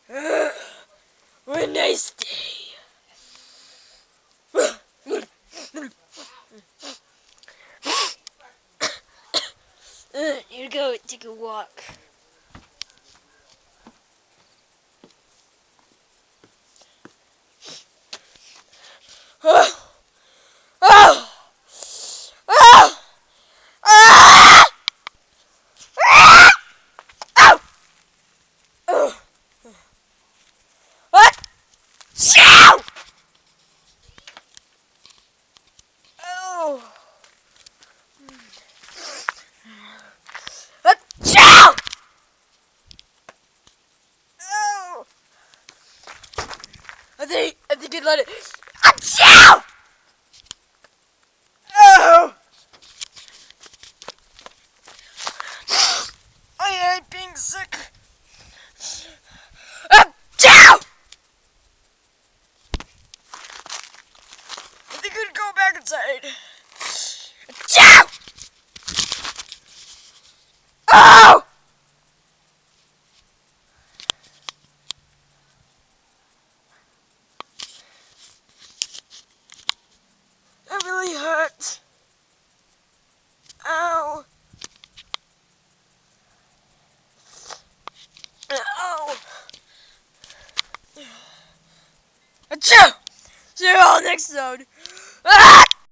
What a nice day. Need to go take a walk. Oh! Oh! Oh! Ah! Ah! Oh! Oh! What? Chow! Oh! Chow! Oh! I think he let it. Chow! Oh! I hate being sick. Chow! I think I'd go back inside. Chow! Oh! That really hurts. Ow. Ow. Achoo! See you all next episode. Ah!